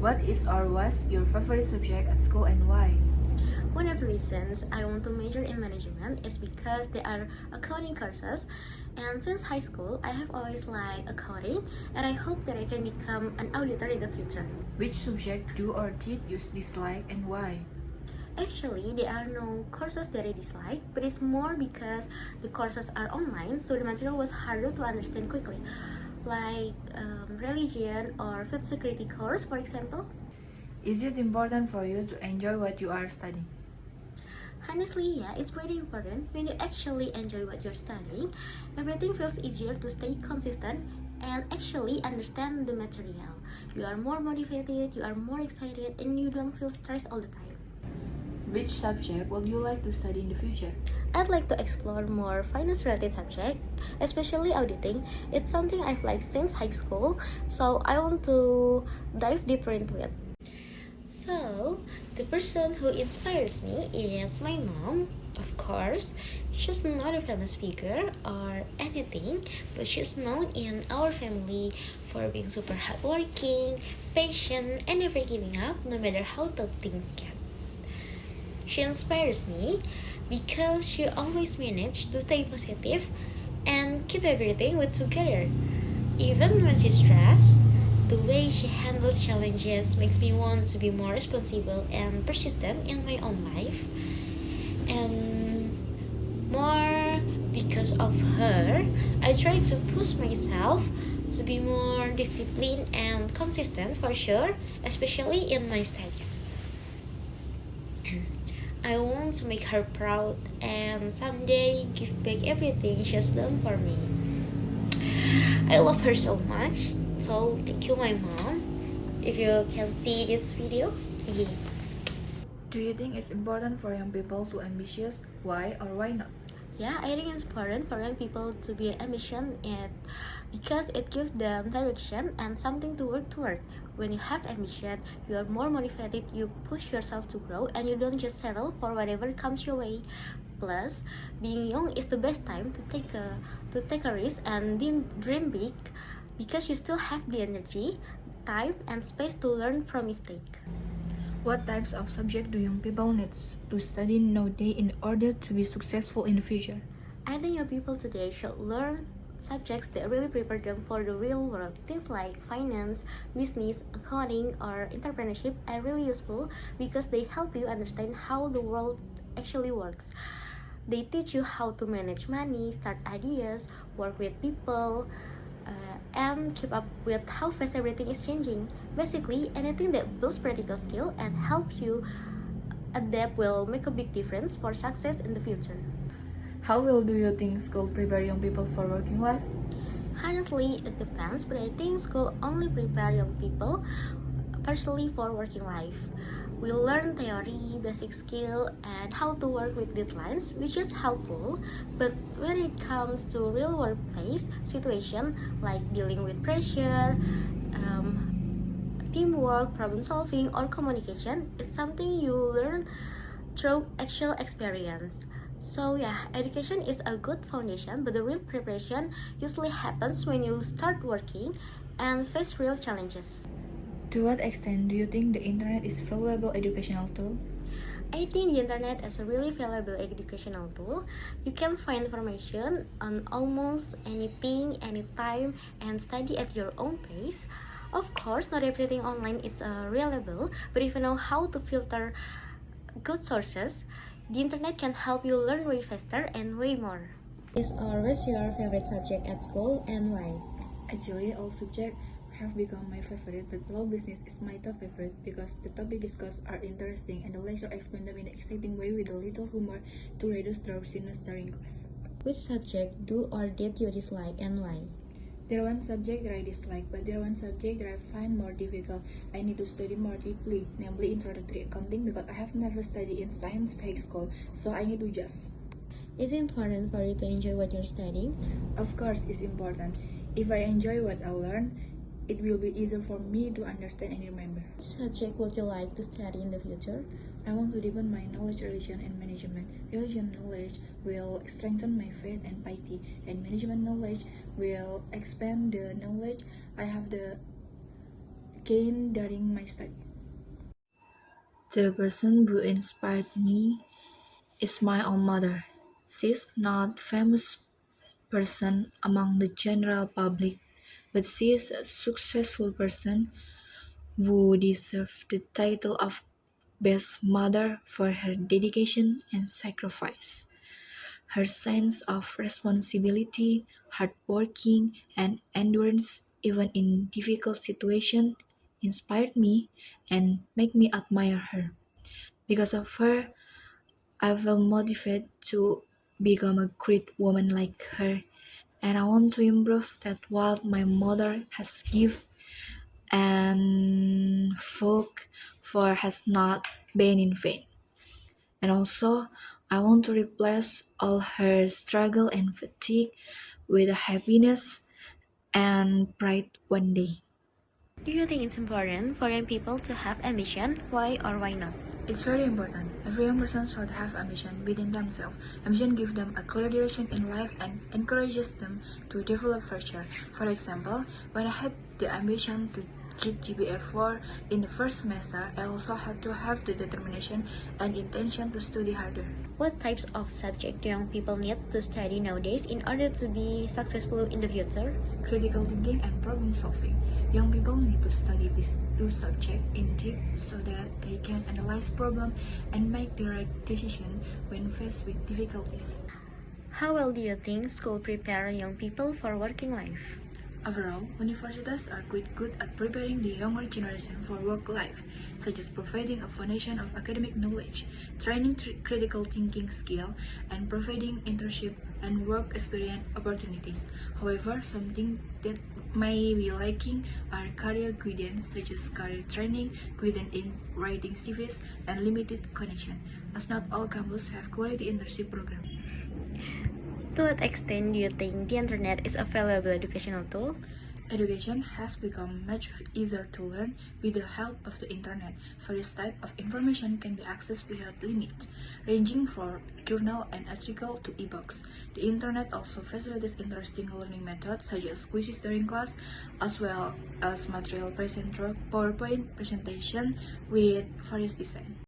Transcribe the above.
What is or was your favorite subject at school and why? One of the reasons I want to major in management is because they are accounting courses, and since high school I have always liked accounting, and I hope that I can become an auditor in the future. Which subject do or did you dislike and why? Actually, there are no courses that I dislike, but it's more because the courses are online, so the material was harder to understand quickly, like religion or food security course, for example. Is it important for you to enjoy what you are studying? Honestly, yeah, it's pretty important. When you actually enjoy what you're studying, everything feels easier to stay consistent and actually understand the material. You are more motivated, you are more excited, and you don't feel stressed all the time. Which subject would you like to study in the future? I'd like to explore more finance-related subject, especially auditing. It's something I've liked since high school, so I want to dive deeper into it. So, the person who inspires me is my mom, of course. She's not a famous figure or anything, but she's known in our family for being super hardworking, patient, and never giving up no matter how tough things get. She inspires me because she always managed to stay positive and keep everything with together. Even when she's stressed, the way she handles challenges makes me want to be more responsible and persistent in my own life. And more because of her, I try to push myself to be more disciplined and consistent for sure, especially in my studies. I want to make her proud and someday give back everything she's done for me. I love her so much, so thank you, my mom. If you can see this video, yeah. Do you think it's important for young people to ambitious? Why or why not? Yeah, I think it's important for young people to be ambitious and because it gives them direction and something to work toward. When you have ambition, you are more motivated, you push yourself to grow, and you don't just settle for whatever comes your way. Plus, being young is the best time to take a risk and dream big because you still have the energy, time, and space to learn from mistakes. What types of subject do young people need to study nowadays in order to be successful in the future? I think young people today should learn subjects that really prepare them for the real world. Things like finance, business, accounting, or entrepreneurship are really useful because they help you understand how the world actually works. They teach you how to manage money, start ideas, work with people, and keep up with how fast everything is changing. Basically, anything that builds practical skill and helps you adapt will make a big difference for success in the future. How well do you think school prepare young people for working life? Honestly, it depends, but I think school only prepare young people partially for working life. We learn theory, basic skill, and how to work with deadlines, which is helpful. But when it comes to real workplace situation like dealing with pressure, teamwork, problem solving, or communication, it's something you learn through actual experience. So yeah, education is a good foundation, but the real preparation usually happens when you start working and face real challenges. To what extent do you think the internet is a valuable educational tool? I think the internet is a really valuable educational tool. You can find information on almost anything, anytime, and study at your own pace. Of course, not everything online is reliable, but if you know how to filter good sources, the internet can help you learn way faster and way more. Is always your favorite subject at school and why? Actually, all subjects have become my favorite, but law business is my top favorite because the topic discussed are interesting and the lecturer explained them in an exciting way with a little humor to reduce drowsiness during class. Which subject do or did you dislike and why? There one subject that I dislike, but there one subject that I find more difficult. I need to study more deeply, namely introductory accounting, because I have never studied in science high school, so I need to just. Is it important for you to enjoy what you're studying? Of course, it's important. If I enjoy what I learn, it will be easier for me to understand and remember. Which subject would you like to study in the future? I want to deepen my knowledge religion and management. Religion knowledge will strengthen my faith and piety, and management knowledge will expand the knowledge I have the gained during my study. The person who inspired me is my own mother. She's not famous person among the general public, but she is a successful person who deserves the title of best mother for her dedication and sacrifice. Her sense of responsibility, hardworking, and endurance even in difficult situations inspired me and make me admire her. Because of her, I feel motivated to become a great woman like her, and I want to improve that what my mother has given and fought for has not been in vain. And also, I want to replace all her struggle and fatigue with happiness and pride one day. Do you think it's important for young people to have ambition? Why or why not? It's very important. Every young person should have ambition within themselves. Ambition gives them a clear direction in life and encourages them to develop further. For example, when I had the ambition to get GPA 4 in the first semester, I also had to have the determination and intention to study harder. What types of subject do young people need to study nowadays in order to be successful in the future? Critical thinking and problem solving. Young people need to study these two subjects in depth so that they can analyze problems and make the right decision when faced with difficulties. How well do you think school prepare young people for working life? Overall, universities are quite good at preparing the younger generation for work life, such as providing a foundation of academic knowledge, training critical thinking skill, and providing internship and work experience opportunities. However, something that may be lacking are career guidance, such as career training, guidance in writing CVs, and limited connection, as not all campuses have quality internship programs. To what extent do you think the internet is a valuable educational tool? Education has become much easier to learn with the help of the internet. Various types of information can be accessed without limits, ranging from journal and article to ebooks. The internet also facilitates interesting learning methods such as quizzes during class, as well as material present through PowerPoint presentation with various designs.